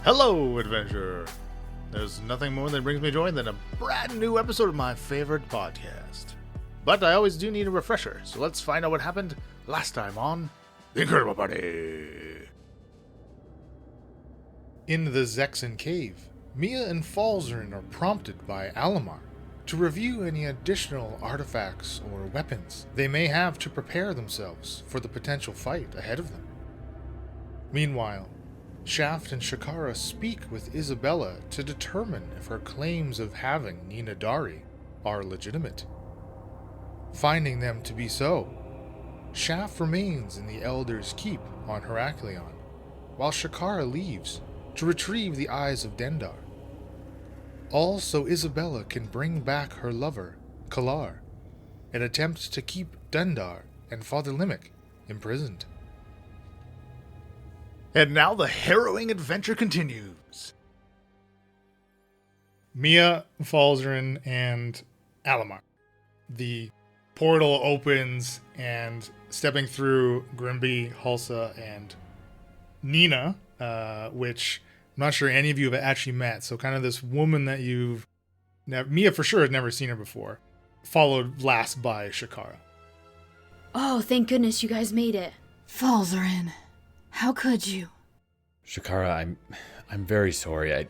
Hello, adventurer! There's nothing more that brings me joy than a brand new episode of my favorite podcast. But I always do need a refresher, so let's find out what happened last time on The Incredible Party. In the Zexan Cave, Mia and Falzarin are prompted by Alamar to review any additional artifacts or weapons they may have to prepare themselves for the potential fight ahead of them. Meanwhile, Shaft and Shakara speak with Isabella to determine if her claims of having Nina Dari are legitimate. Finding them to be so, Shaft remains in the Elder's Keep on Heraklion, while Shakara leaves to retrieve the Eyes of Dendar. All so Isabella can bring back her lover, Kalar, and attempt to keep Dendar and Father Limerick imprisoned. And now the harrowing adventure continues. Mia, Falzarin, and Alamar. The portal opens, and stepping through Grimby, Hulsa, and Nina, which I'm not sure any of you have actually met. So kind of this woman that Mia for sure has never seen her before, followed last by Shakara. Oh, thank goodness you guys made it. Falzarin, how could you? Shakara, I'm very sorry. I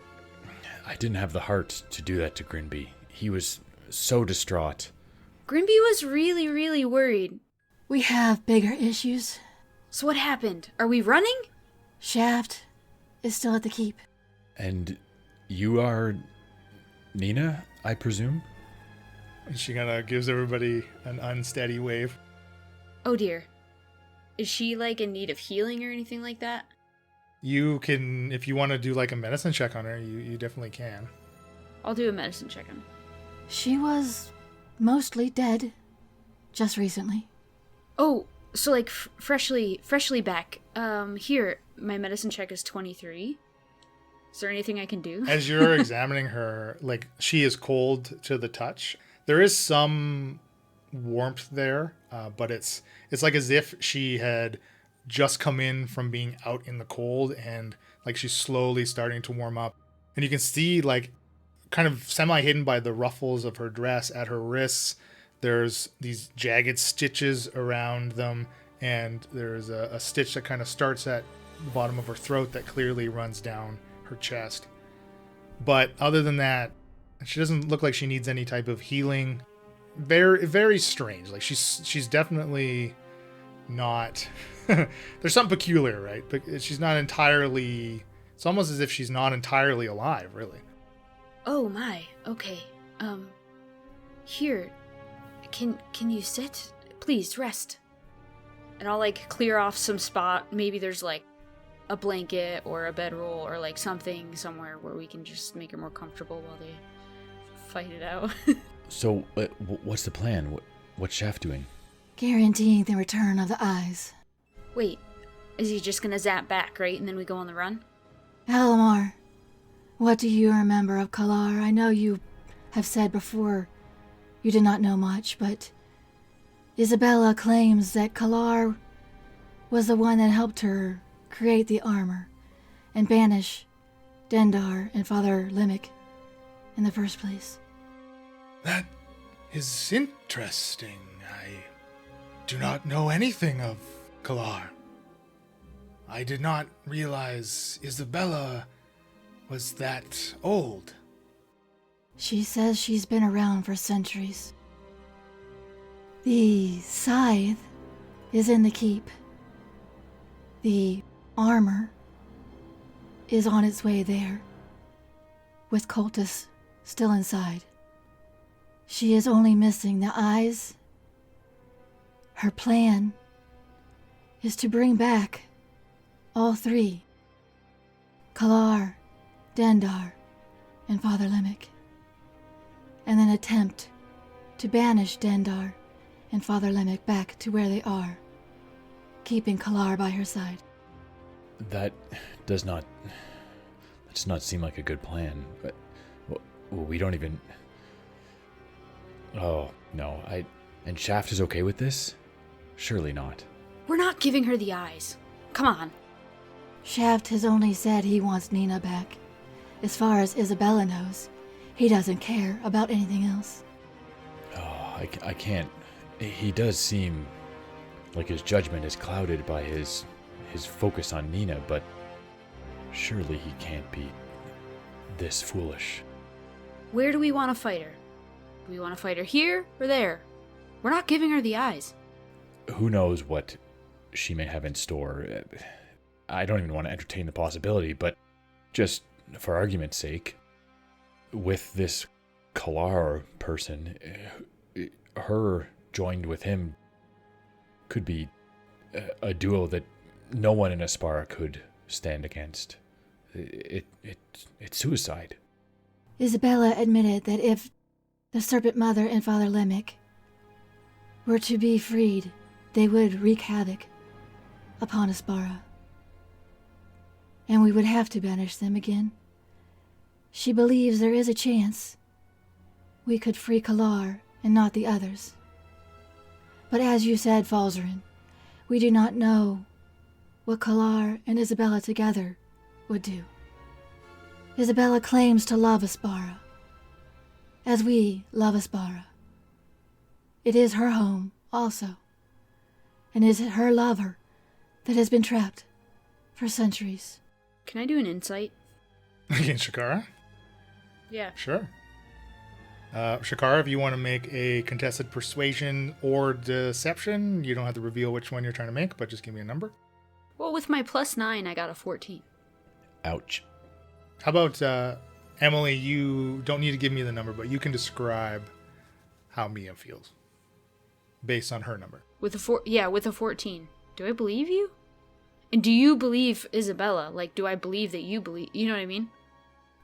didn't have the heart to do that to Grinby. He was so distraught. Grimby was really, really worried. We have bigger issues. So what happened? Are we running? Shaft is still at the keep. And you are Nina, I presume? And she kind of gives everybody an unsteady wave. Oh dear. Is she in need of healing or anything like that? You can, if you want to do a medicine check on her, you definitely can. I'll do a medicine check on her. She was mostly dead just recently. Oh, so freshly back. Here, my medicine check is 23. Is there anything I can do? As you're examining her, she is cold to the touch. There is some warmth there, but it's as if she had just come in from being out in the cold, and she's slowly starting to warm up. And you can see kind of semi-hidden by the ruffles of her dress at her wrists, there's these jagged stitches around them, and there's a stitch that kind of starts at the bottom of her throat that clearly runs down her chest. But other than that, she doesn't look like she needs any type of healing. Very, very strange. She's definitely not... There's something peculiar, right? But she's not entirely... It's almost as if she's not entirely alive, really. Oh my, okay. Here. Can you sit? Please, rest. And I'll clear off some spot. Maybe there's a blanket or a bedroll or something somewhere where we can just make her more comfortable while they fight it out. So, what's the plan? What's Shaft doing? Guaranteeing the return of the eyes. Wait, is he just gonna zap back, right? And then we go on the run? Alamar, what do you remember of Kalar? I know you have said before you did not know much, but Isabella claims that Kalar was the one that helped her create the armor and banish Dendar and Father Limerick in the first place. That is interesting. I do not know anything of Kalar. I did not realize Isabella was that old. She says she's been around for centuries. The scythe is in the keep. The armor is on its way there, with cultists still inside. She is only missing the eyes. Her plan is to bring back all three. Kalar, Dendar, and Father Limerick. And then attempt to banish Dendar and Father Limerick back to where they are, keeping Kalar by her side. That does not seem like a good plan. But we don't even... Oh, no. And Shaft is okay with this? Surely not. We're not giving her the eyes. Come on. Shaft has only said he wants Nina back. As far as Isabella knows, he doesn't care about anything else. Oh, I can't. He does seem like his judgment is clouded by his focus on Nina, but surely he can't be this foolish. Where do we want to fight her? Do we want to fight her here or there? We're not giving her the eyes. Who knows what she may have in store. I don't even want to entertain the possibility, but just for argument's sake, with this Kalar person, her joined with him could be a duo that no one in Aspara could stand against. It's suicide. Isabella admitted that if the Serpent Mother and Father Lemick were to be freed, they would wreak havoc upon Aspara. And we would have to banish them again. She believes there is a chance we could free Kalar and not the others. But as you said, Falzarin, we do not know what Kalar and Isabella together would do. Isabella claims to love Aspara, as we love Aspara. It is her home, also, and is her lover that has been trapped for centuries. Can I do an insight? Against Shakara? Yeah. Sure. Shakara, if you want to make a contested persuasion or deception, you don't have to reveal which one you're trying to make, but just give me a number. Well, with my +9, I got a 14. Ouch. How about, Emily, you don't need to give me the number, but you can describe how Mia feels based on her number. With a 14. Do I believe you? And do you believe Isabella? Like, do I believe that you believe? You know what I mean?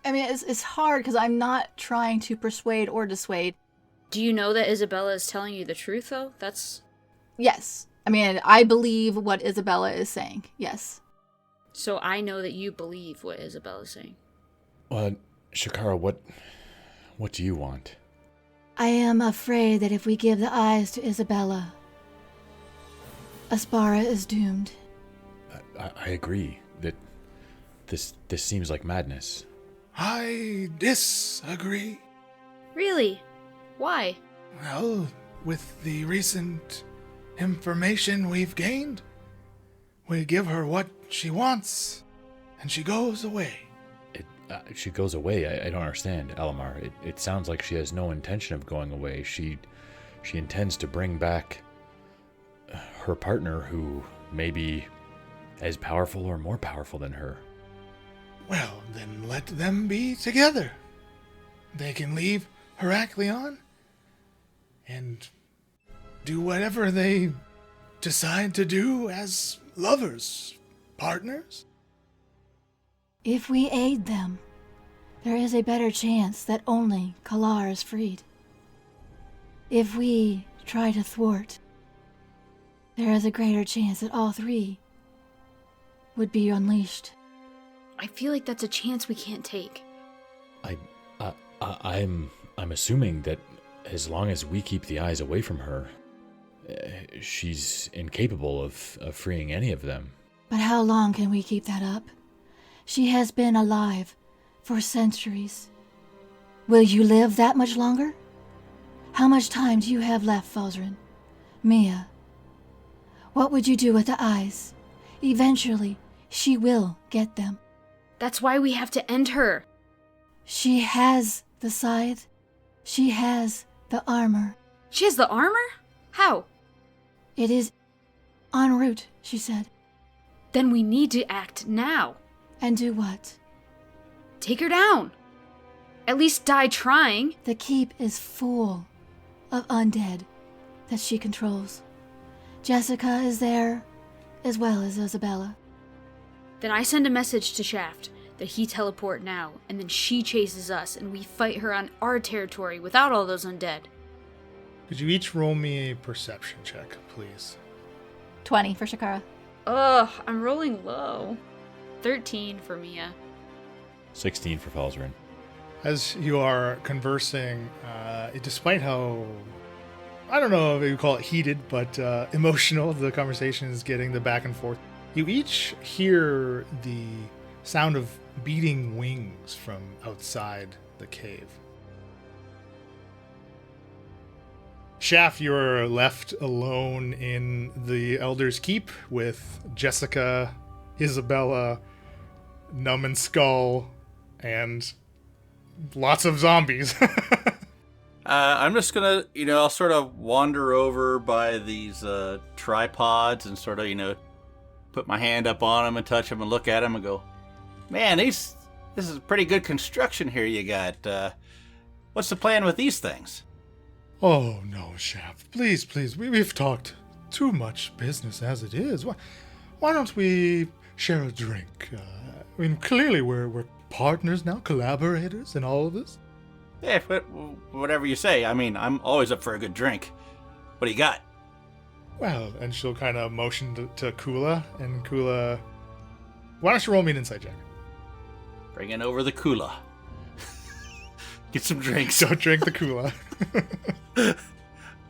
I mean, it's hard because I'm not trying to persuade or dissuade. Do you know that Isabella is telling you the truth, though? That's... Yes. I mean, I believe what Isabella is saying. Yes. So I know that you believe what Isabella is saying. Well, Shakara, what do you want? I am afraid that if we give the eyes to Isabella, Aspara is doomed. I agree that this seems like madness. I disagree. Really? Why? Well, with the recent information we've gained, we give her what she wants, and she goes away. She goes away? I don't understand, Alamar. It sounds like she has no intention of going away. She intends to bring back her partner, who may be as powerful or more powerful than her. Well, then let them be together. They can leave Heraklion and do whatever they decide to do as lovers, partners. If we aid them, there is a better chance that only Kalar is freed. If we try to thwart, there is a greater chance that all three would be unleashed. I feel like that's a chance we can't take. I'm assuming that as long as we keep the eyes away from her, she's incapable of freeing any of them. But how long can we keep that up? She has been alive for centuries. Will you live that much longer? How much time do you have left, Falzarin? Mia, what would you do with the eyes? Eventually, she will get them. That's why we have to end her. She has the scythe. She has the armor. She has the armor? How? It is en route, she said. Then we need to act now. And do what? Take her down. At least die trying. The keep is full of undead that she controls. Jessica is there, as well as Isabella. Then I send a message to Shaft that he teleport now, and then she chases us, and we fight her on our territory without all those undead. Could you each roll me a perception check, please? 20 for Shakara. Ugh, I'm rolling low. 13 for Mia. 16 for Falzarin. As you are conversing, despite how, I don't know if you call it heated, but emotional, the conversation is getting, the back and forth. You each hear the sound of beating wings from outside the cave. Shaft, you're left alone in the Elder's Keep with Jessica, Isabella, Numb and Skull, and lots of zombies. I'm just gonna, I'll sort of wander over by these tripods and sort of, put my hand up on them and touch them and look at them and go, man, this is pretty good construction here you got. What's the plan with these things? Oh, no, Shaft. Please, we've talked too much business as it is. Why don't we share a drink? Clearly we're partners now, collaborators in all of this. Yeah, whatever you say. I'm always up for a good drink. What do you got? Well, and she'll kind of motion to Kula, and Kula... Why don't you roll me an insight check? Bringing over the Kula. Get some drinks. Don't drink the Kula.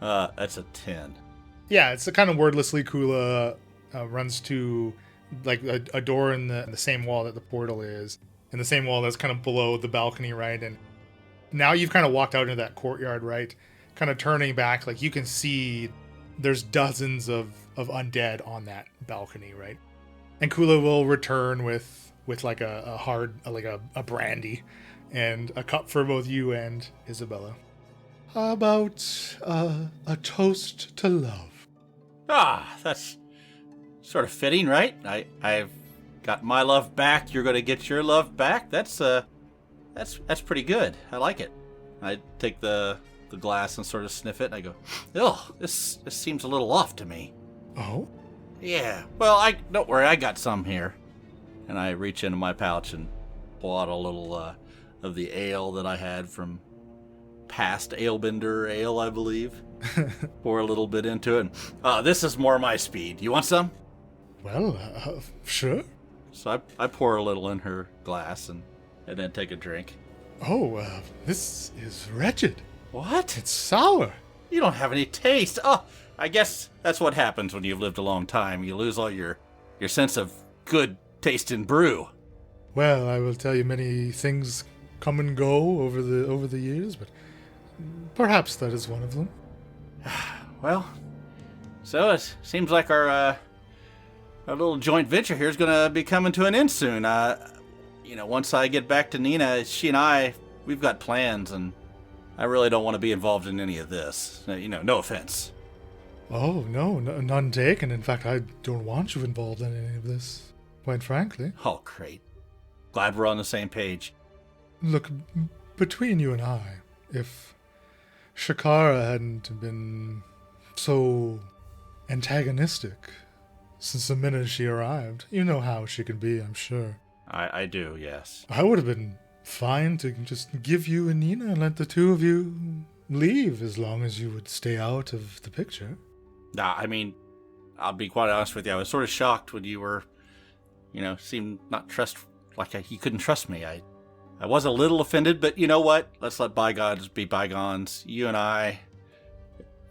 That's a 10. Yeah, it's a kind of wordlessly Kula runs to like a door in the same wall that the portal is, and the same wall that's kind of below the balcony, right? And now you've kind of walked out into that courtyard, right? Kind of turning back, like you can see there's dozens of undead on that balcony, right? And Kula will return with like a hard, like a brandy and a cup for both you and Isabella. How about a toast to love? Ah, that's sort of fitting, right? I've got my love back. You're going to get your love back. That's pretty good. I like it. I take the glass and sort of sniff it. And I go, oh, this seems a little off to me. Oh? Yeah. Well, don't worry. I got some here. And I reach into my pouch and pull out a little of the ale that I had from past Alebender ale, I believe. Pour a little bit into it. And, this is more my speed. You want some? Well, sure. So I pour a little in her glass and then take a drink. Oh, this is wretched. What? It's sour. You don't have any taste. Oh, I guess that's what happens when you've lived a long time. You lose all your sense of good taste in brew. Well, I will tell you many things come and go over the years, but perhaps that is one of them. Well, so it seems like our little joint venture here is going to be coming to an end soon. Once I get back to Nina, she and I, we've got plans, and I really don't want to be involved in any of this. No offense. Oh, no, none taken. In fact, I don't want you involved in any of this, quite frankly. Oh, great. Glad we're on the same page. Look, between you and I, if Shakara hadn't been so antagonistic since the minute she arrived, you know how she can be, I'm sure. I do, yes. I would have been fine to just give you and Nina and let the two of you leave as long as you would stay out of the picture. Nah, I'll be quite honest with you. I was sort of shocked when you were, seemed not you couldn't trust me. I was a little offended, but you know what? Let's let bygones be bygones. You and I,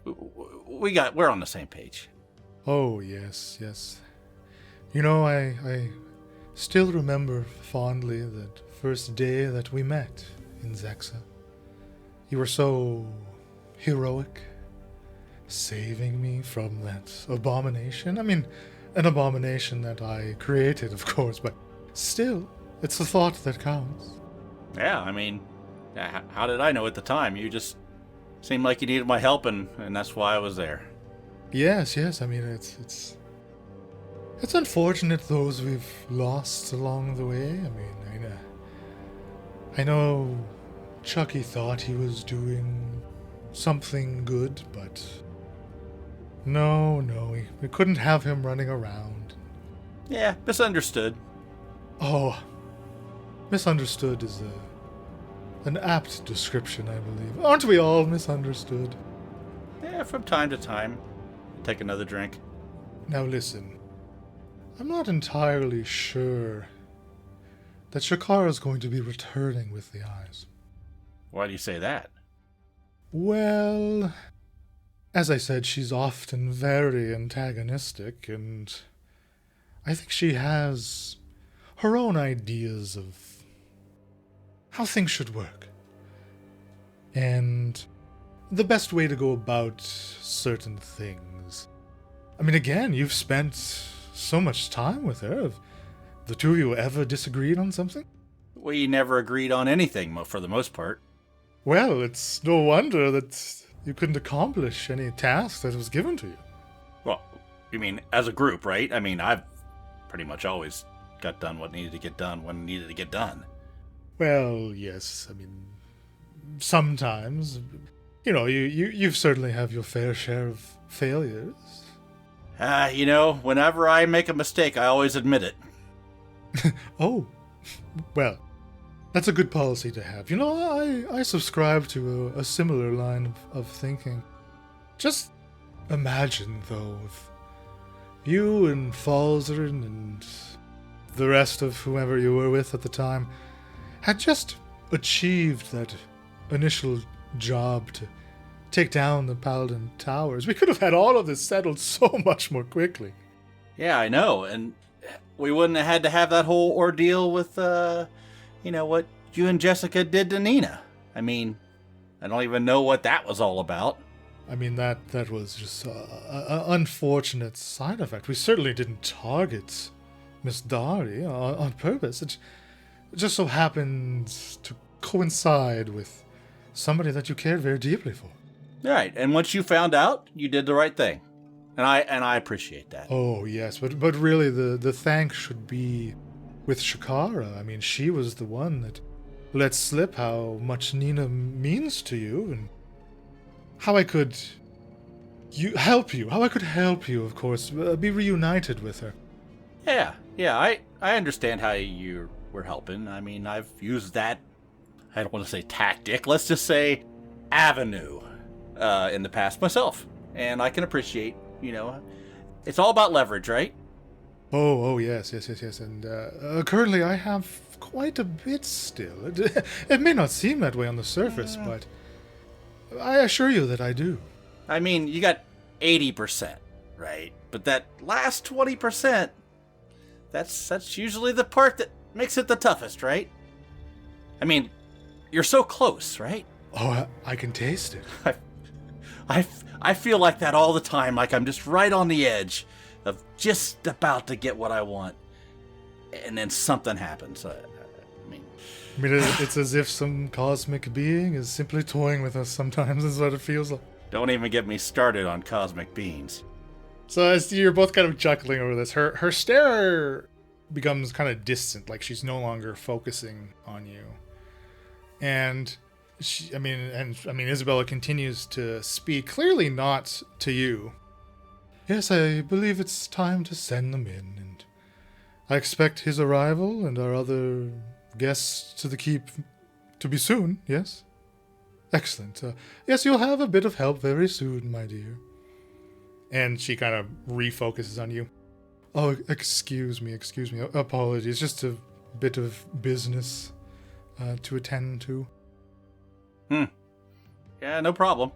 we're on the same page. Oh, yes. I still remember fondly that first day that we met in Zexa. You were so heroic, saving me from that abomination. An abomination that I created, of course, but still, it's the thought that counts. Yeah, how did I know at the time? You just seemed like you needed my help, and that's why I was there. Yes. It's unfortunate those we've lost along the way. I know Chucky thought he was doing something good, but no, we couldn't have him running around. Yeah, misunderstood. Oh, misunderstood is an apt description, I believe. Aren't we all misunderstood? Yeah, from time to time. Take another drink. Now listen, I'm not entirely sure that Shakara's going to be returning with the eyes. Why do you say that? Well, as I said, she's often very antagonistic, and I think she has her own ideas of how things should work. And the best way to go about certain things. I mean, again, you've spent so much time with her. Have the two of you ever disagreed on something? We never agreed on anything for the most part. Well, it's no wonder that you couldn't accomplish any task that was given to you. Well, you mean as a group, right? I mean, I've pretty much always got done what needed to get done when needed to get done. Well, yes, I mean, sometimes, you've certainly have your fair share of failures. Whenever I make a mistake, I always admit it. Oh, well, that's a good policy to have. I subscribe to a similar line of thinking. Just imagine, though, if you and Falzarin and the rest of whoever you were with at the time had just achieved that initial job to take down the Paladin Towers. We could have had all of this settled so much more quickly. Yeah, I know, and we wouldn't have had to have that whole ordeal with, what you and Jessica did to Nina. I mean, I don't even know what that was all about. I mean, that was just an unfortunate side effect. We certainly didn't target Miss Dari on purpose. It just so happened to coincide with somebody that you cared very deeply for. Right, and once you found out, you did the right thing. And I appreciate that. Oh, yes, but really the thanks should be with Shakara. I mean, she was the one that let slip how much Nina means to you, and how I could help you. How I could help you, of course, be reunited with her. Yeah, I understand how you were helping. I mean, I've used that, I don't want to say tactic, let's just say avenue in the past myself. And I can appreciate, it's all about leverage, right? Oh, yes. And currently I have quite a bit still. It may not seem that way on the surface, but I assure you that I do. I mean, you got 80%, right? But that last 20%, that's usually the part that makes it the toughest, right? I mean, you're so close, right? Oh, I can taste it. I feel like that all the time, like I'm just right on the edge of just about to get what I want, and then something happens. I mean, it's as if some cosmic being is simply toying with us sometimes, is what it feels like. Don't even get me started on cosmic beings. So as you're both kind of chuckling over this, her stare becomes kind of distant, like she's no longer focusing on you. And Isabella continues to speak, clearly not to you. Yes, I believe it's time to send them in, and I expect his arrival and our other guests to the keep to be soon, yes? Excellent. Yes, you'll have a bit of help very soon, my dear. And she kind of refocuses on you. Oh, excuse me. Apologies, just a bit of business to attend to. Yeah, no problem.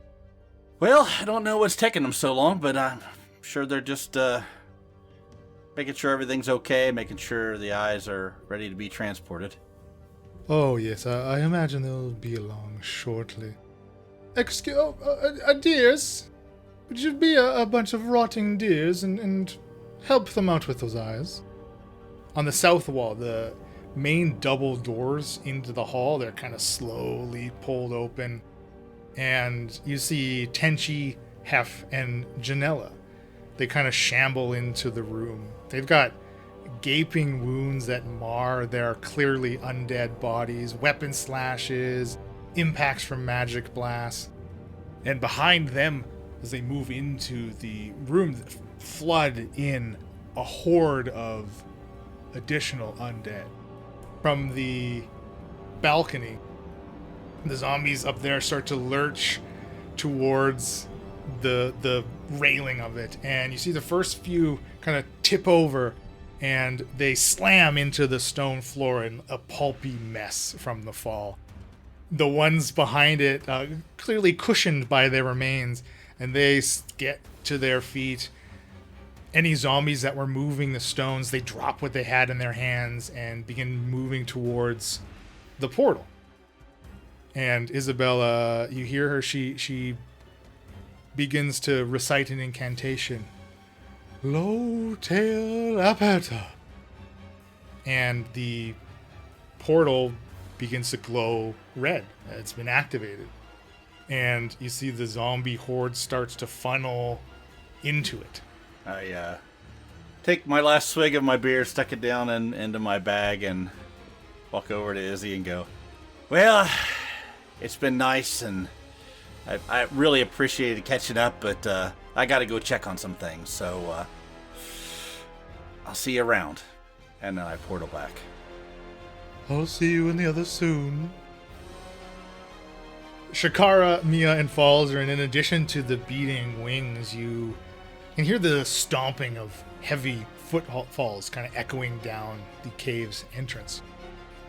Well, I don't know what's taking them so long, but I'm sure they're just making sure everything's okay, making sure the eyes are ready to be transported. Oh, yes, I imagine they'll be along shortly. Dears? Would you be a bunch of rotting deers and help them out with those eyes? On the south wall, the main double doors into the hall, they're kind of slowly pulled open. And you see Tenchi, Hef, and Janella. They kind of shamble into the room. They've got gaping wounds that mar their clearly undead bodies, weapon slashes, impacts from magic blasts. And behind them, as they move into the room, flood in a horde of additional undead. From the balcony, the zombies up there start to lurch towards the railing of it, and you see the first few kind of tip over, and they slam into the stone floor in a pulpy mess from the fall. The ones behind it, clearly cushioned by their remains, and they get to their feet, any zombies that were moving the stones, they drop what they had in their hands and begin moving towards the portal. And Isabella, you hear her, she begins to recite an incantation. Lo tail aperta. And the portal begins to glow red. It's been activated. And you see the zombie horde starts to funnel into it. I take my last swig of my beer, stuck it down into my bag, and walk over to Izzy and go, well, it's been nice, and I really appreciated catching up, but I got to go check on some things, so I'll see you around. And then I portal back. I'll see you in the others soon. Shakara, Mia, and Falzer, and in addition to the beating wings, you can hear the stomping of heavy footfalls kind of echoing down the cave's entrance.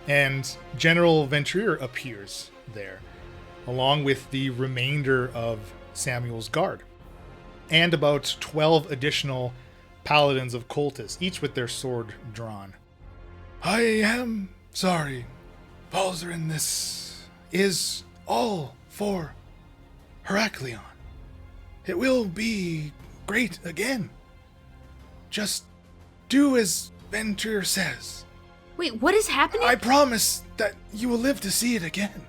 And General Ventrier appears there, along with the remainder of Samuel's guard, and about 12 additional paladins of Cultus, each with their sword drawn. I am sorry, Falzarin, this is all for Heraklion. It will be great again. Just do as Ventrier says. Wait, what is happening? I promise that you will live to see it again.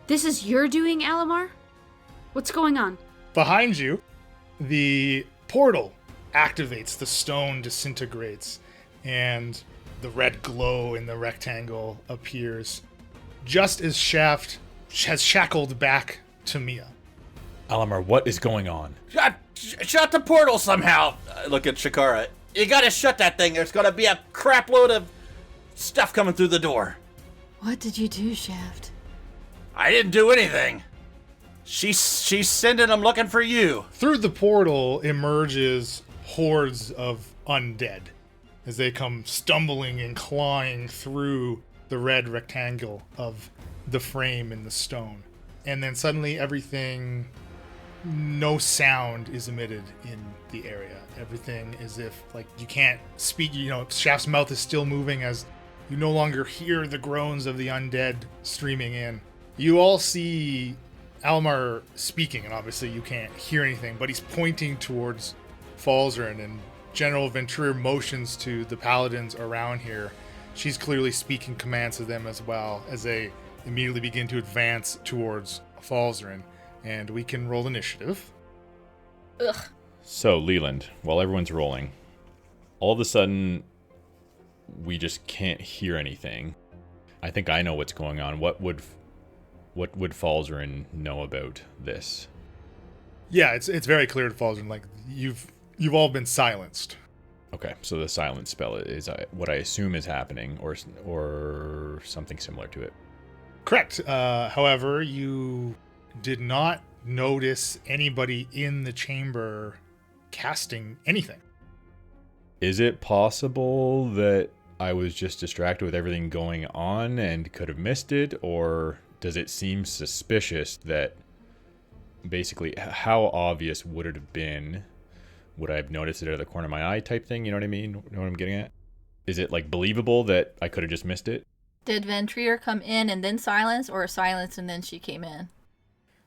This is your doing, Alamar? What's going on? Behind you, the portal activates, the stone disintegrates, and the red glow in the rectangle appears, just as Shaft has shackled back to Mia. Alamar, what is going on? Shut the portal somehow! I look at Shakara. You gotta shut that thing. There's gonna be a crap load of stuff coming through the door. What did you do, Shaft? I didn't do anything. She's sending them looking for you. Through the portal emerges hordes of undead as they come stumbling and clawing through the red rectangle of the frame in the stone. And then suddenly everything, no sound is emitted in the area. Everything is if, like, you can't speak, Shaft's mouth is still moving as you no longer hear the groans of the undead streaming in. You all see Almar speaking, and obviously you can't hear anything, but he's pointing towards Falzarin, and General Ventrier motions to the paladins around here. She's clearly speaking commands to them as well, as they immediately begin to advance towards Falzarin, and we can roll initiative. Ugh. So, Leland, while everyone's rolling, all of a sudden, we just can't hear anything. I think I know what's going on. What would Falzarin know about this? Yeah, it's very clear to Falzarin, like, you've all been silenced. Okay, so the silence spell is what I assume is happening, or something similar to it. Correct. However, you did not notice anybody in the chamber casting anything. Is it possible that I was just distracted with everything going on and could have missed it, or does it seem suspicious that basically how obvious would it have been? Would I have noticed it out of the corner of my eye type thing? You know what I mean? You know what I'm getting at? Is it like believable that I could have just missed it? Did Ventrier come in and then silence, or silence and then she came in?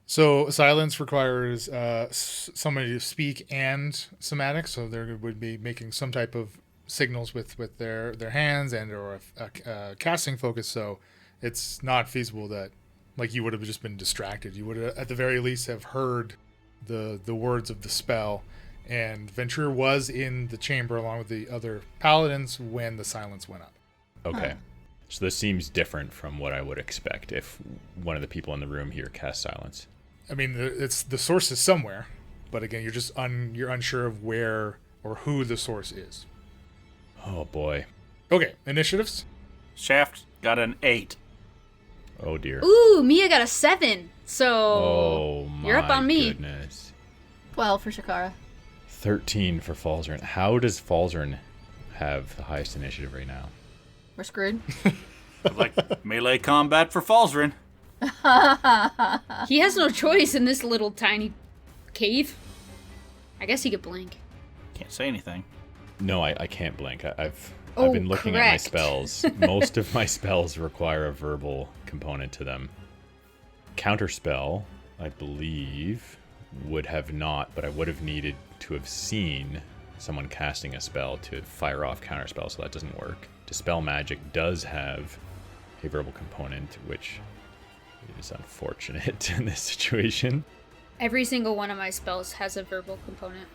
So silence requires somebody to speak and somatic, so they would be making some type of signals with their hands and or a casting focus, so it's not feasible that like you would have just been distracted. You would have, at the very least, have heard the words of the spell, and Ventrier was in the chamber along with the other paladins when the silence went up. Okay. So this seems different from what I would expect if one of the people in the room here cast silence. I mean, it's the source is somewhere, but again, you're just you're unsure of where or who the source is. Oh boy. Okay, initiatives. Shaft got an 8. Oh dear. Ooh, Mia got a 7. So Oh my you're up on me. goodness. 12 for Shakara. 13 for Falzarin. How does Falzarin have the highest initiative right now? We're screwed. Like melee combat for Falzarin. He has no choice in this little tiny cave. I guess he could blink. Can't say anything. No, I can't blink. I've Oh, been looking at my correct. spells. Most of my spells require a verbal component to them. Counterspell, I believe, would have not, but I would have needed to have seen someone casting a spell to fire off counterspell, so that doesn't work. Dispel Magic does have a verbal component, which is unfortunate in this situation. Every single one of my spells has a verbal component.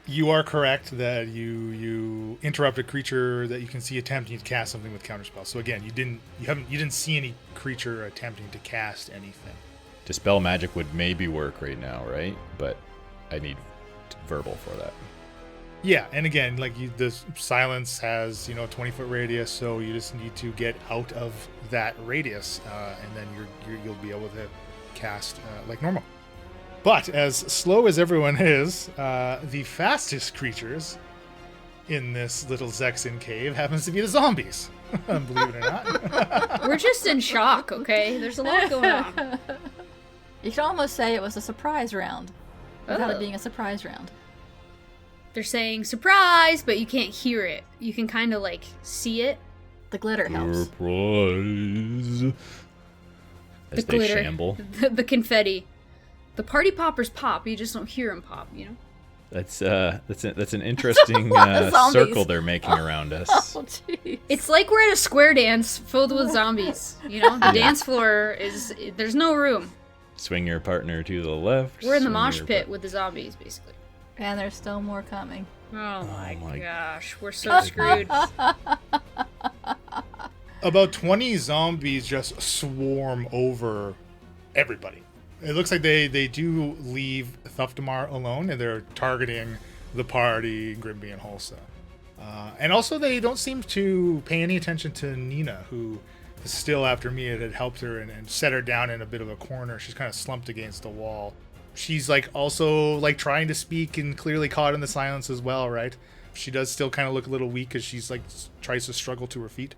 You are correct that you interrupt a creature that you can see attempting to cast something with counterspell. So again, you didn't see any creature attempting to cast anything. Dispel Magic would maybe work right now, right? But I need verbal for that. Yeah, and again, the silence has 20-foot radius, so you just need to get out of that radius, and then you'll be able to cast like normal. But as slow as everyone is, the fastest creatures in this little Zexin cave happens to be the zombies. Believe it or not. We're just in shock, okay? There's a lot going on. You could almost say it was a surprise round. Without Oh. it being a surprise round. They're saying surprise, but you can't hear it. You can kind of like see it. The glitter helps. Surprise! As The they glitter. shamble. The confetti. The party poppers pop, you just don't hear them pop, you know? That's an interesting Zombies. circle they're making around us. Oh, jeez. It's like we're at a square dance filled with zombies, you know? The dance floor there's no room. Swing your partner to the left. We're in the swing mosh your pit with the zombies, basically. And there's still more coming. Oh my my gosh, we're so screwed. About 20 zombies just swarm over everybody. It looks like they do leave Thuftamar alone, and they're targeting the party, Grimby and Hulsa. And also, they don't seem to pay any attention to Nina, who is still after Mia had helped her and set her down in a bit of a corner. She's kind of slumped against a wall. She's also trying to speak and clearly caught in the silence as well, right? She does still kind of look a little weak as she's tries to struggle to her feet.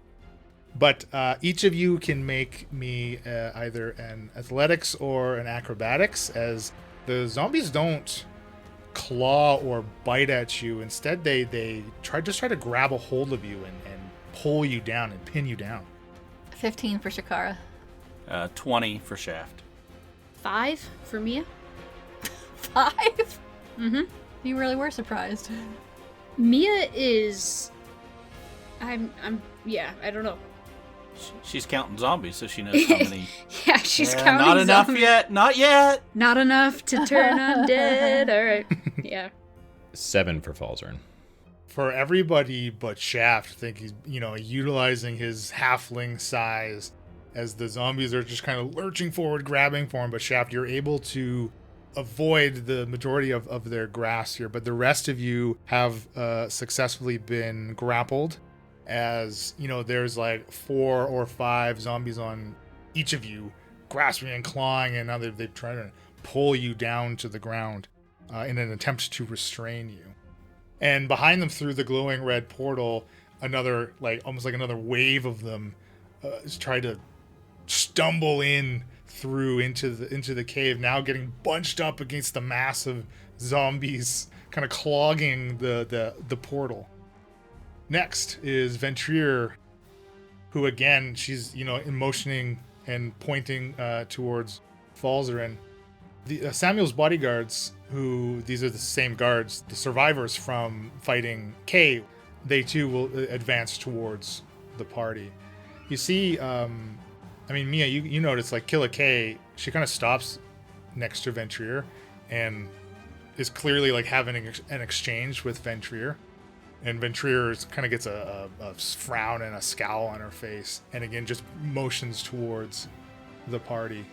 But each of you can make me either an athletics or an acrobatics, as the zombies don't claw or bite at you. Instead, they try to grab a hold of you and pull you down and pin you down. 15 for Shakara. 20 for Shaft. 5 for Mia. 5? Mm-hmm. You really were surprised. Mia is... I don't know. She's counting zombies, so she knows how many. Yeah, she's Yeah, counting not enough zombies. yet. Not yet. Not enough to turn undead. All right. Yeah. 7 for Falzarin. For everybody but Shaft, I think he's utilizing his halfling size as the zombies are just kind of lurching forward, grabbing for him. But Shaft, you're able to avoid the majority of their grasp here, but the rest of you have successfully been grappled, as there's 4 or 5 zombies on each of you, grasping and clawing, and now they've tried to pull you down to the ground in an attempt to restrain you. And behind them, through the glowing red portal, another almost like another wave of them is trying to stumble in through into the cave, now getting bunched up against the mass of zombies, kind of clogging the portal. Next is Ventrier, who again, she's motioning and pointing towards Falzarin. The Samuel's bodyguards, who these are the same guards, the survivors from fighting Kay, they too will advance towards the party. You see, Mia, you notice Killa Kay, she kind of stops next to Ventrier and is clearly having an exchange with Ventrier. And Ventrier kind of gets a frown and a scowl on her face, and again just motions towards the party.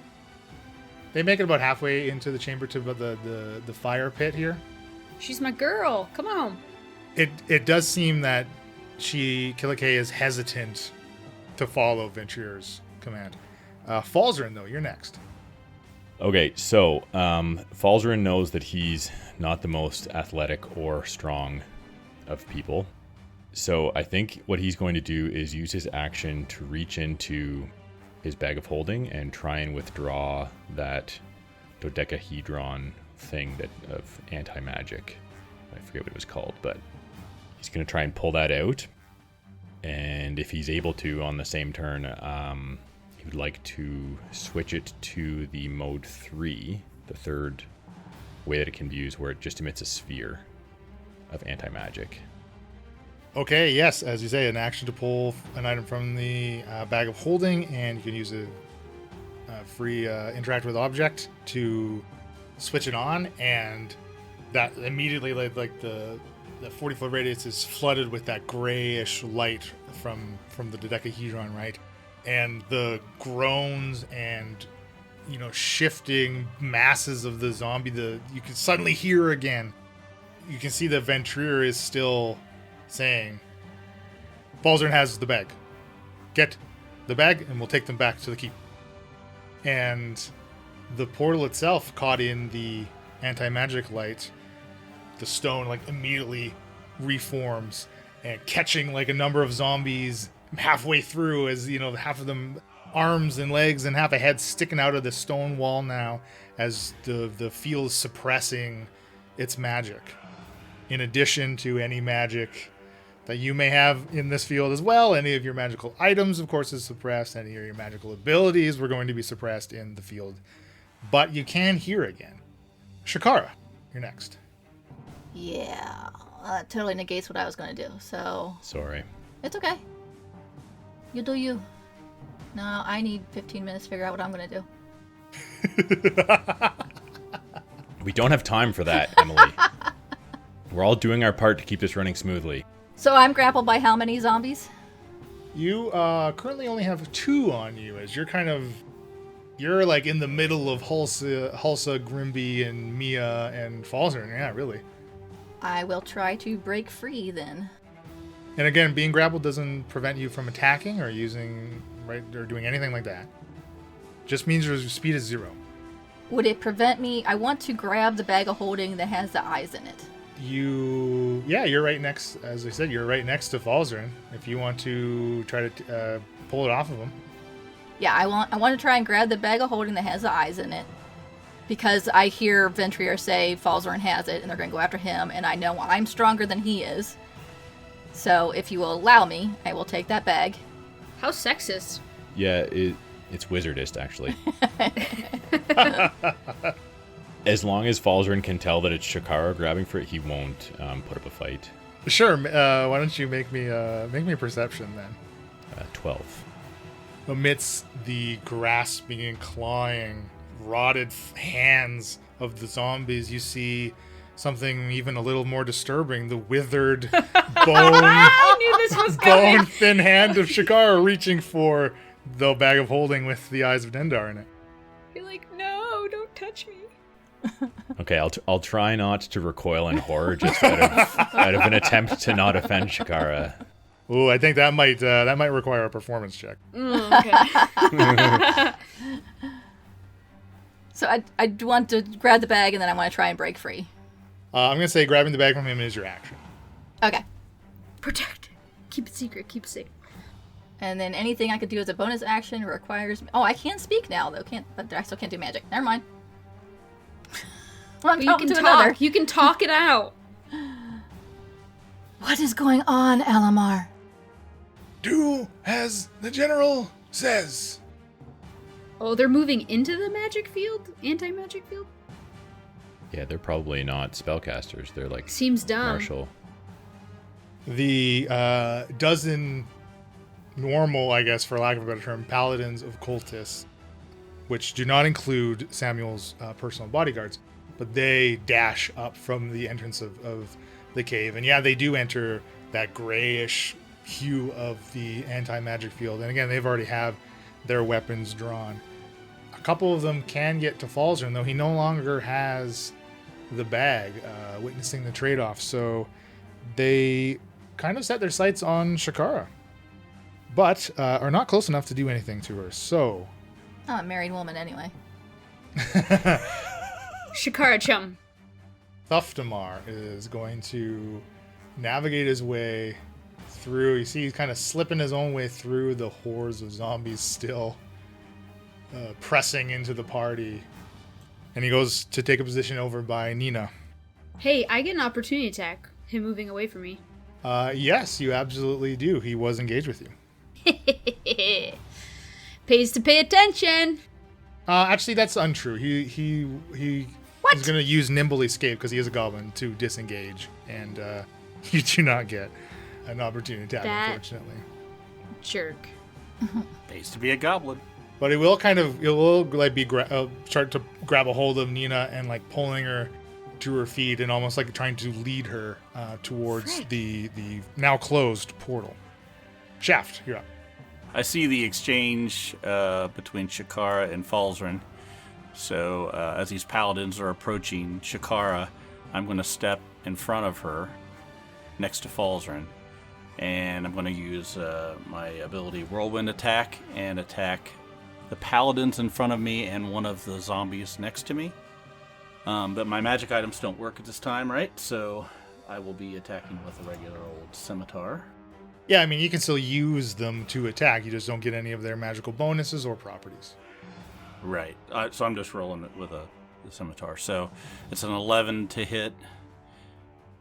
They make it about halfway into the chamber to the fire pit here. She's my girl. Come on. It does seem that Killa Kay is hesitant to follow Ventrier's command. Falzarin, though, you're next. Okay, so Falzarin knows that he's not the most athletic or strong of people. So I think what he's going to do is use his action to reach into his bag of holding and try and withdraw that dodecahedron thing of anti-magic. I forget what it was called, but He's going to try and pull that out. And if he's able to on the same turn, he would like to switch it to the mode 3, the third way that it can be used, where it just emits a sphere of anti-magic. Okay, yes, as you say, an action to pull an item from the bag of holding, and you can use a free interact with object to switch it on, and that immediately, like the 40-foot radius is flooded with that grayish light from the dodecahedron, right? And the groans and shifting masses of the zombie, you can suddenly hear again. You can see that Ventrier is still saying, Falzern has the bag. Get the bag and we'll take them back to the keep. And the portal itself, caught in the anti-magic light, the stone immediately reforms and catching a number of zombies halfway through, as half of them arms and legs and half a head sticking out of the stone wall now, as the field is suppressing its magic. In addition to any magic that you may have in this field as well, any of your magical items, of course, is suppressed. Any of your magical abilities were going to be suppressed in the field. But you can hear again. Shakara, you're next. Yeah, that totally negates what I was going to do, so... Sorry. It's okay. You do you. No, I need 15 minutes to figure out what I'm going to do. We don't have time for that, Emily. We're all doing our part to keep this running smoothly. So I'm grappled by how many zombies? You currently only have 2 on you, as you're in the middle of Hulsa, Grimby, and Mia, and Falzern. Yeah, really. I will try to break free then. And again, being grappled doesn't prevent you from attacking or or doing anything like that. Just means your speed is 0. Would it prevent me? I want to grab the bag of holding that has the eyes in it. You're right next, as I said, you're right next to Falzern. If you want to try to pull it off of him. Yeah, I want to try and grab the bag of holding that has the eyes in it. Because I hear Ventrier say Falzern has it, and they're going to go after him, and I know I'm stronger than he is. So if you will allow me, I will take that bag. How sexist. Yeah, it's wizardist, actually. As long as Falzern can tell that it's Shakara grabbing for it, he won't put up a fight. Sure. Why don't you make me a perception then? 12. Amidst the grasping and clawing, rotted hands of the zombies, you see something even a little more disturbing: the withered I knew this was coming. bone-thin hand of Shakara reaching for the bag of holding with the Eyes of Dendar in it. You're like, no, don't touch me. Okay, I'll try not to recoil in horror, just out of an attempt to not offend Shakara. Ooh, I think that might require a performance check. Okay. So I want to grab the bag, and then I want to try and break free. I'm going to say grabbing the bag from him is your action. Okay. Protect. Keep it secret. Keep it safe. And then anything I could do as a bonus action requires... Oh, I can speak now, though. But I still can't do magic. Never mind. Well, I'm talking to another. You can talk it out. What is going on, Alamar? Do as the general says. Oh, they're moving into the magic field? Anti-magic field? Yeah, they're probably not spellcasters. They're like Seems dumb. martial. The dozen normal, I guess, for lack of a better term, paladins of cultists, which do not include Samuel's personal bodyguards, but they dash up from the entrance of the cave. And yeah, they do enter that grayish hue of the anti-magic field. And again, they've already have their weapons drawn. A couple of them can get to Falzern, though he no longer has the bag, witnessing the trade-off. So they kind of set their sights on Shakara, but are not close enough to do anything to her. So I'm a married woman anyway. Shakara chum. Thuftamar is going to navigate his way through. You see he's kind of slipping his own way through the hordes of zombies still pressing into the party. And he goes to take a position over by Nina. Hey, I get an opportunity attack. Him moving away from me. Yes, you absolutely do. He was engaged with you. Pays to pay attention. Actually, that's untrue. He What? is going to use Nimble Escape because he is a goblin to disengage, and you do not get an opportunity attack, unfortunately. Jerk. Pays to be a goblin. But it will start to grab a hold of Nina and like pulling her to her feet and almost like trying to lead her towards the now closed portal. Shaft, you're up. I see the exchange between Shakara and Falzarin. So as these paladins are approaching Shakara, I'm going to step in front of her next to Falzarin. And I'm going to use my ability Whirlwind Attack and attack the paladins in front of me and one of the zombies next to me. But my magic items don't work at this time, right? So I will be attacking with a regular old scimitar. Yeah, I mean, you can still use them to attack. You just don't get any of their magical bonuses or properties. Right. So I'm just rolling it with a scimitar. So it's an 11 to hit.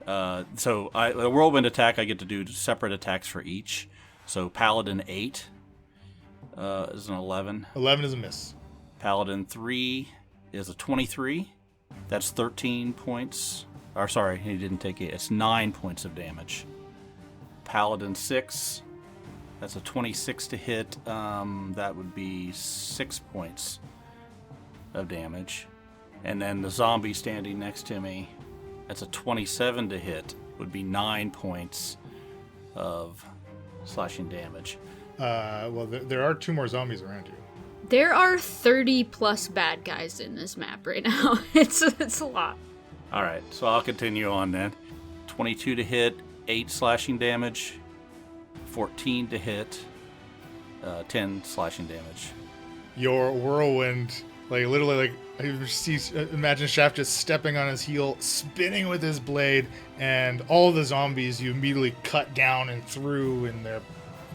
So a whirlwind attack, I get to do separate attacks for each. So Paladin 8 is an 11. 11 is a miss. Paladin 3 is a 23. That's 13 points. Or sorry, he didn't take it. It's 9 points of damage. Paladin 6, that's a 26 to hit. That would be 6 points of damage. And then the zombie standing next to me, that's a 27 to hit, would be 9 points of slashing damage. Well, there are 2 more zombies around you. There are 30 plus bad guys in this map right now. It's a lot. All right, so I'll continue on then. 22 to hit, 8 slashing damage, 14 to hit, 10 slashing damage. Your whirlwind, like literally, like imagine Shaft just stepping on his heel, spinning with his blade, and all the zombies you immediately cut down and through, and their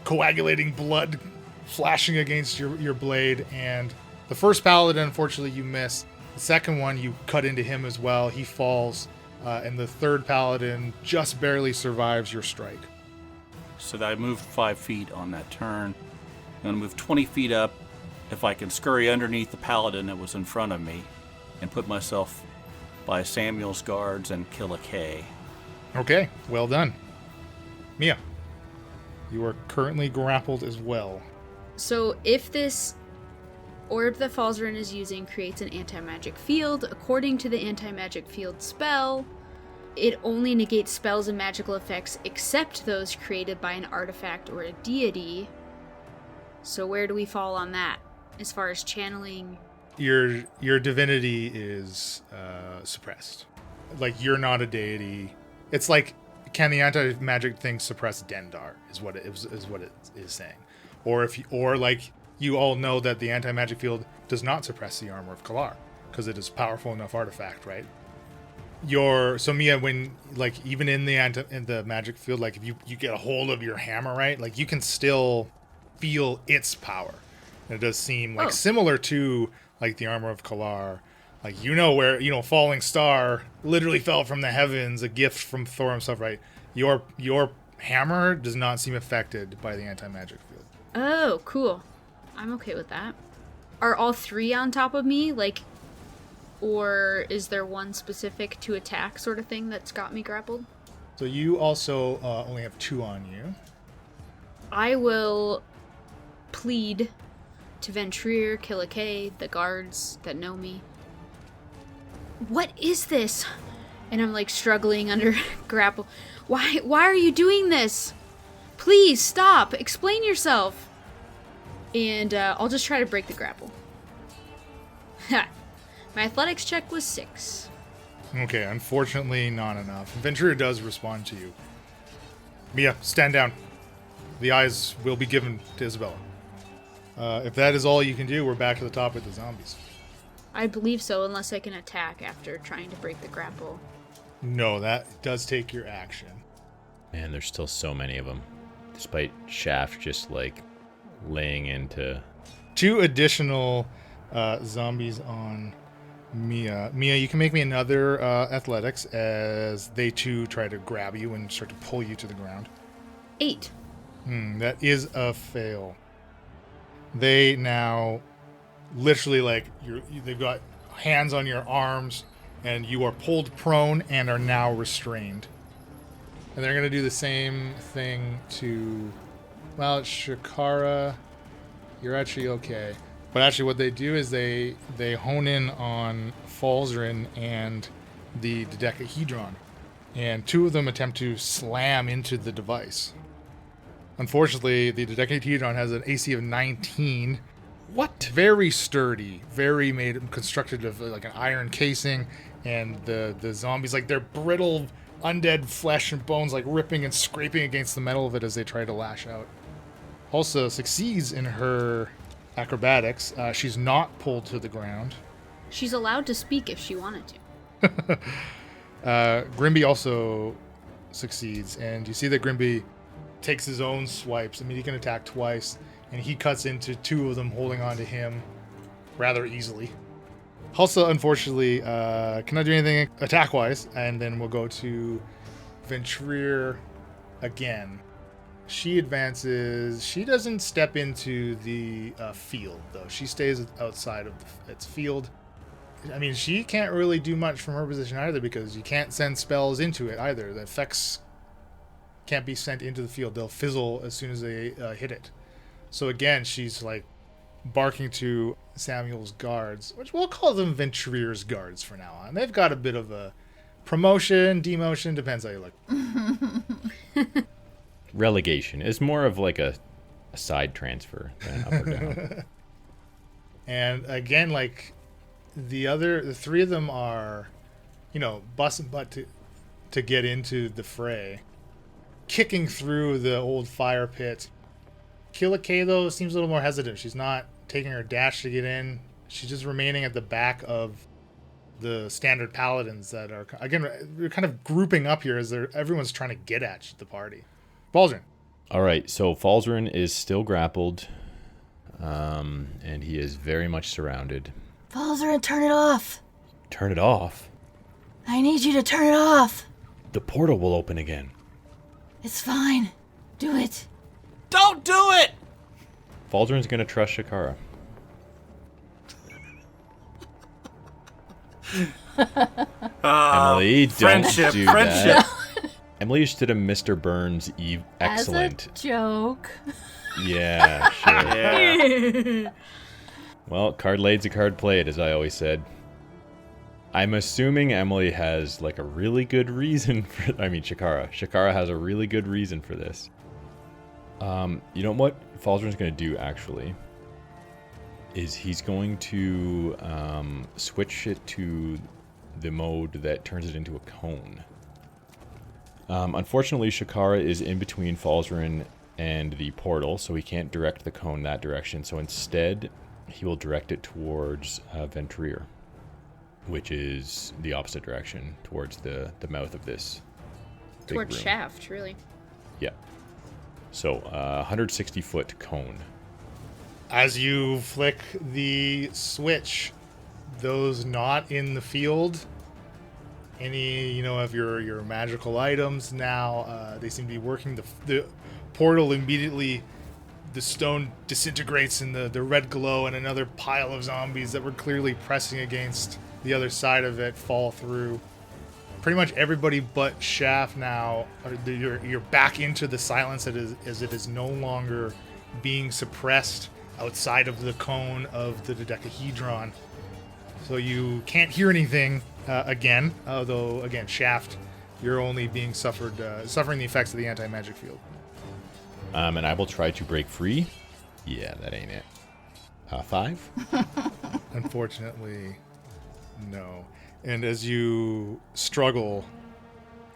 coagulating blood flashing against your blade. And the first paladin, unfortunately, you miss. The second one, you cut into him as well. He falls. And the third paladin just barely survives your strike. So that I moved 5 feet on that turn. I'm going to move 20 feet up. If I can scurry underneath the paladin that was in front of me and put myself by Samuel's guards and kill a K. Okay, well done. Mia, you are currently grappled as well. So if this orb that Falzarin is using creates an anti-magic field, according to the anti-magic field spell, it only negates spells and magical effects except those created by an artifact or a deity. So where do we fall on that? As far as channeling? Your divinity is suppressed. Like, you're not a deity. It's like, can the anti-magic thing suppress Dendar, is what it is saying. Or like, you all know that the anti-magic field does not suppress the armor of Kalar, because it is a powerful enough artifact, right? So Mia, when like even in the magic field, like if you get a hold of your hammer, right, like you can still feel its power. And it does seem like similar to like the armor of Kalar, like where Falling Star literally fell from the heavens, a gift from Thor himself, right? Your hammer does not seem affected by the anti-magic field. Oh, cool. I'm okay with that. Are all 3 on top of me, like? Or is there one specific to attack sort of thing that's got me grappled? So you also only have 2 on you. I will plead to Ventrier, Killikay, the guards that know me. What is this? And I'm like struggling under grapple. Why are you doing this? Please stop. Explain yourself. And I'll just try to break the grapple. Ha. My athletics check was 6. Okay, unfortunately not enough. Ventura does respond to you. Mia, stand down. The eyes will be given to Isabella. If that is all you can do, we're back to the top with the zombies. I believe so, unless I can attack after trying to break the grapple. No, that does take your action. Man, there's still so many of them. Despite Shaft just like laying into... 2 additional zombies on Mia, you can make me another athletics as they too try to grab you and start to pull you to the ground. 8. That is a fail. They now literally they've got hands on your arms and you are pulled prone and are now restrained. And they're going to do the same thing to, well, Shakara. You're actually okay. But actually what they do is they hone in on Falzarin and the dodecahedron. And two of them attempt to slam into the device. Unfortunately, the dodecahedron has an AC of 19. What? Very sturdy, very constructed of like an iron casing, and the zombies, like their brittle, undead flesh and bones, like ripping and scraping against the metal of it as they try to lash out. Also succeeds in her acrobatics. She's not pulled to the ground. She's allowed to speak if she wanted to. Grimby also succeeds, and you see that Grimby takes his own swipes. I mean, he can attack twice, and he cuts into two of them, holding on to him rather easily. Hulsa, unfortunately, cannot do anything attack-wise, and then we'll go to Ventrir again. She advances. She doesn't step into the field, though. She stays outside of its field. I mean, she can't really do much from her position either, because you can't send spells into it either. The effects can't be sent into the field. They'll fizzle as soon as they hit it. So again, she's like barking to Samuel's guards, which we'll call them Ventrir's guards for now on. They've got a bit of a promotion, demotion, depends how you look. Relegation is more of like a side transfer than up or down. And again, like the three of them are, busting butt to get into the fray, kicking through the old fire pit. Killikay, though, seems a little more hesitant. She's not taking her dash to get in. She's just remaining at the back of the standard paladins that are, again, we're kind of grouping up here as everyone's trying to get at the party. Falzarin. All right, so Falzarin is still grappled, and he is very much surrounded. Falzarin, turn it off. Turn it off? I need you to turn it off. The portal will open again. It's fine. Do it. Don't do it! Falzarin's going to trust Shakara. Emily, don't do that. Emily just did a Mr. Burns excellent. As a joke. Yeah, sure. Yeah. Well, card laid's a card played, as I always said. I'm assuming Emily has like a really good reason for. Shakara. Shakara has a really good reason for this. You know what Falzarin's going to do actually is he's going to switch it to the mode that turns it into a cone. Unfortunately, Shakara is in between Falzarin and the portal, so he can't direct the cone that direction. So instead, he will direct it towards Ventrir, which is the opposite direction, towards the mouth of this big Towards room. Shaft, really. Yeah. So, 160-foot cone. As you flick the switch, those not in the field, any of your magical items now, they seem to be working. The portal immediately, the stone disintegrates in the red glow, and another pile of zombies that were clearly pressing against the other side of it fall through. Pretty much everybody but Shaft now, you're back into the silence as it is no longer being suppressed outside of the cone of the dodecahedron. So you can't hear anything again, although, again, Shaft, you're only being suffering the effects of the anti-magic field. And I will try to break free. Yeah, that ain't it. 5? Unfortunately, no. And as you struggle,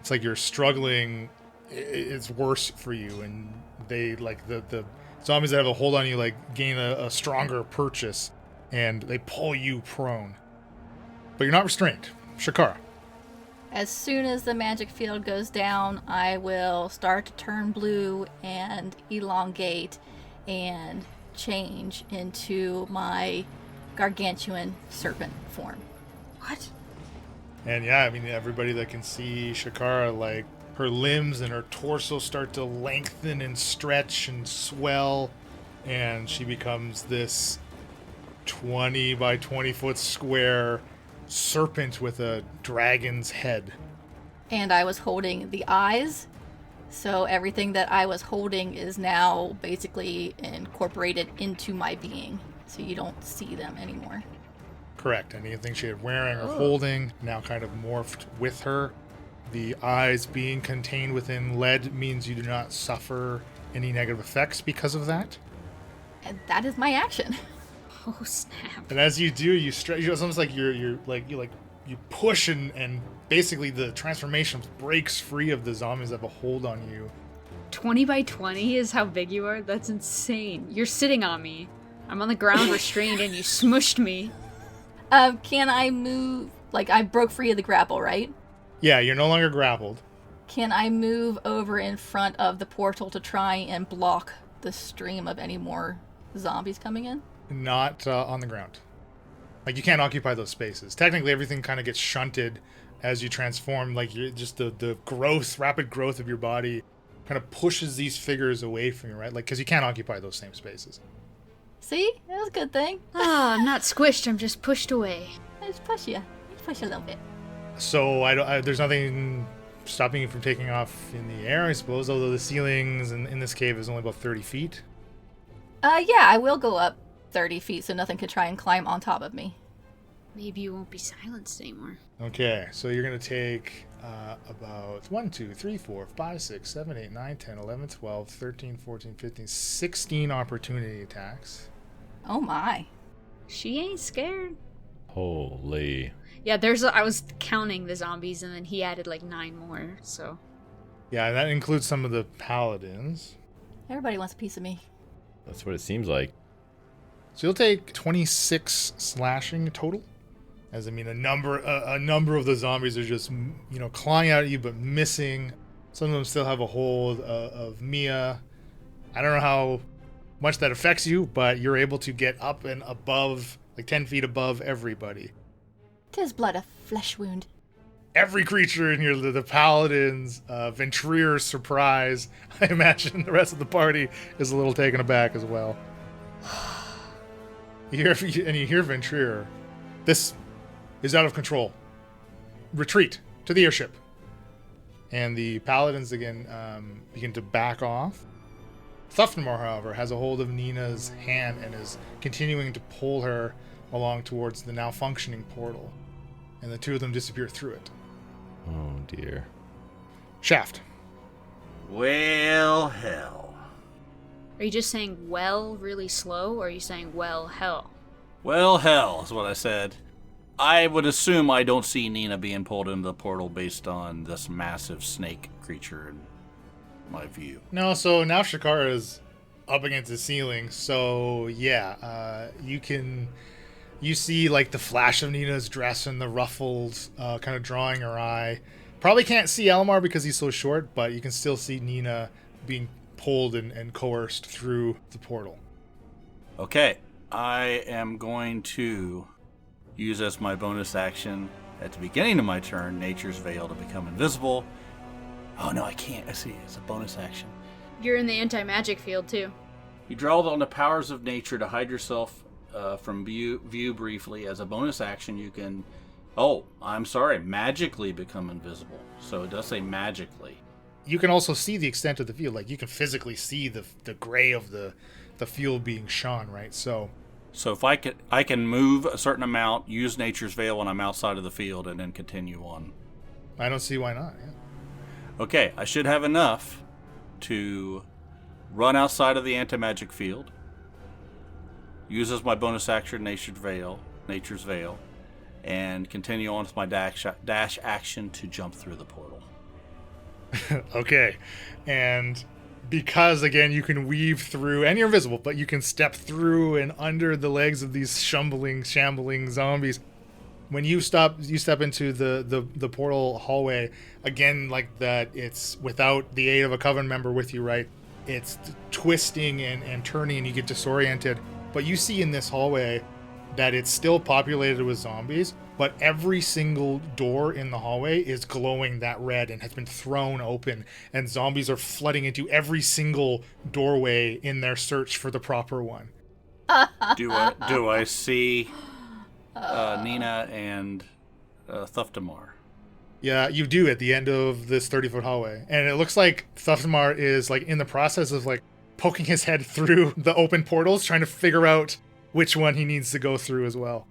it's like you're struggling. It's worse for you, and they the zombies that have a hold on you gain a stronger purchase, and they pull you prone. But you're not restrained. Shakara. As soon as the magic field goes down, I will start to turn blue and elongate and change into my gargantuan serpent form. What? And yeah, I mean, everybody that can see Shakara, like, her limbs and her torso start to lengthen and stretch and swell, and she becomes this 20 by 20 foot square serpent with a dragon's head. And I was holding the eyes, so everything that I was holding is now basically incorporated into my being, so you don't see them anymore. Correct. Anything she had wearing or holding now kind of morphed with her. The eyes being contained within lead means you do not suffer any negative effects because of that. And that is my action. Oh, snap. And as you do, you stretch. It's almost like you push and basically the transformation breaks free of the zombies that have a hold on you. 20 by 20 is how big you are? That's insane. You're sitting on me. I'm on the ground restrained and you smushed me. Can I move? Like, I broke free of the grapple, right? Yeah, you're no longer grappled. Can I move over in front of the portal to try and block the stream of any more zombies coming in? Not on the ground. Like, you can't occupy those spaces. Technically, everything kind of gets shunted as you transform. Like, you're just the growth, rapid growth of your body kind of pushes these figures away from you, right? Like, because you can't occupy those same spaces. See? That was a good thing. I'm not squished, I'm just pushed away. I just push you. Just push you a little bit. So there's nothing stopping you from taking off in the air, I suppose, although the ceilings in this cave is only about 30 feet. Yeah, I will go up 30 feet so nothing could try and climb on top of me. Maybe you won't be silenced anymore. Okay, so you're going to take about 1, 2, 3, 4, 5, 6, 7, 8, 9, 10, 11, 12, 13, 14, 15, 16 opportunity attacks. Oh my. She ain't scared. Holy. Yeah, I was counting the zombies and then he added like 9 more, so. Yeah, that includes some of the paladins. Everybody wants a piece of me. That's what it seems like. So you'll take 26 slashing total. As I mean, a number of the zombies are just, clawing out at you but missing. Some of them still have a hold of Mia. I don't know how much that affects you, but you're able to get up and above, like 10 feet above everybody. 'Tis blood a flesh wound. Every creature in here, the paladins, Ventrier's surprise. I imagine the rest of the party is a little taken aback as well. You hear Ventrier. This is out of control. Retreat to the airship. And the paladins again begin to back off. Thuftenmore, however, has a hold of Nina's hand and is continuing to pull her along towards the now functioning portal. And the two of them disappear through it. Oh, dear. Shaft. Well, hell. Are you just saying well really slow, or are you saying well hell? Well, hell is what I said. I would assume I don't see Nina being pulled into the portal based on this massive snake creature in my view. No, so now Shakara is up against the ceiling. So yeah, you see like the flash of Nina's dress and the ruffles kind of drawing her eye. Probably can't see Elmar because he's so short, but you can still see Nina being pulled and coerced through the portal. Okay, I am going to use as my bonus action at the beginning of my turn, Nature's Veil to become invisible. Oh no, I can't. I see. It's a bonus action. You're in the anti-magic field too. You draw on the powers of nature to hide yourself from view briefly. As a bonus action, you can... Oh, I'm sorry. Magically become invisible. So it does say magically. You can also see the extent of the field. Like, you can physically see the gray of the field being shone, right? So if I can move a certain amount, use Nature's Veil when I'm outside of the field, and then continue on. I don't see why not. Yeah. Okay, I should have enough to run outside of the anti-magic field, use as my bonus action Nature's Veil, and continue on with my dash action to jump through the portal. Okay, and because again you can weave through, and you're invisible, but you can step through and under the legs of these shambling zombies. When you step into the portal hallway, again, like that, it's without the aid of a coven member with you, right? It's twisting and turning, and you get disoriented. But you see in this hallway that it's still populated with zombies, but every single door in the hallway is glowing that red and has been thrown open, and zombies are flooding into every single doorway in their search for the proper one. Do I see Nina and Thuftamar? Yeah, you do at the end of this 30-foot hallway. And it looks like Thuftamar is like in the process of like poking his head through the open portals, trying to figure out which one he needs to go through as well.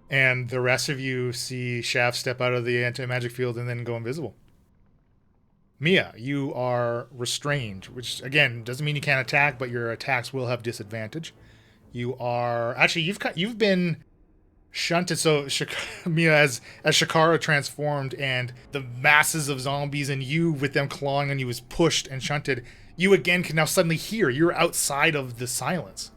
And the rest of you see Shaft step out of the anti-magic field and then go invisible. Mia, you are restrained, which again doesn't mean you can't attack, but your attacks will have disadvantage. You are actually you've been shunted. So Mia, as Shakara transformed and the masses of zombies and you with them clawing on you was pushed and shunted, you again can now suddenly hear. You're outside of the silence.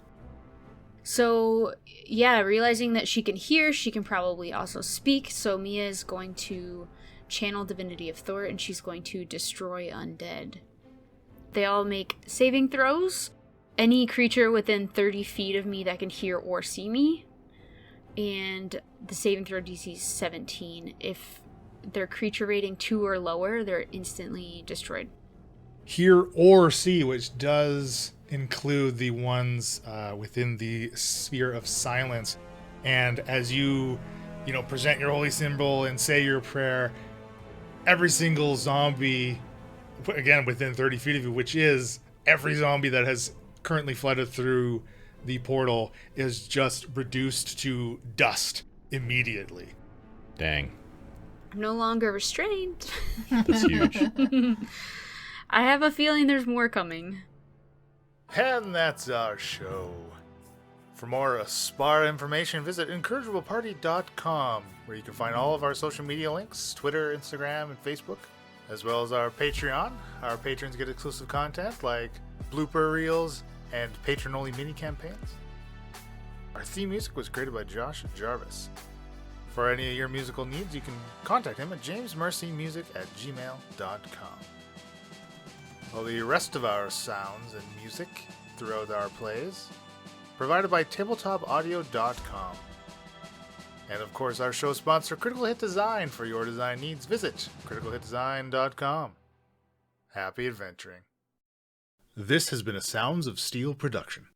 So, yeah, realizing that she can hear, she can probably also speak. So Mia is going to channel Divinity of Thor, and she's going to destroy undead. They all make saving throws. Any creature within 30 feet of me that can hear or see me. And the saving throw DC is 17. If their creature rating 2 or lower, they're instantly destroyed. Hear or see, which does include the ones within the sphere of silence. And as you present your holy symbol and say your prayer, every single zombie, again within 30 feet of you, which is every zombie that has currently flooded through the portal, is just reduced to dust immediately. Dang. I'm no longer restrained. That's huge. I have a feeling there's more coming. And that's our show. For more Aspara information, visit incorrigibleparty.com, where you can find all of our social media links, Twitter, Instagram, and Facebook, as well as our Patreon. Our patrons get exclusive content like blooper reels and patron-only mini campaigns. Our theme music was created by Josh Jarvis. For any of your musical needs, you can contact him at jamesmercymusic@gmail.com. Well, the rest of our sounds and music throughout our plays provided by tabletopaudio.com. And of course, our show sponsor, Critical Hit Design. For your design needs, visit criticalhitdesign.com. Happy adventuring. This has been a Sounds of Steel production.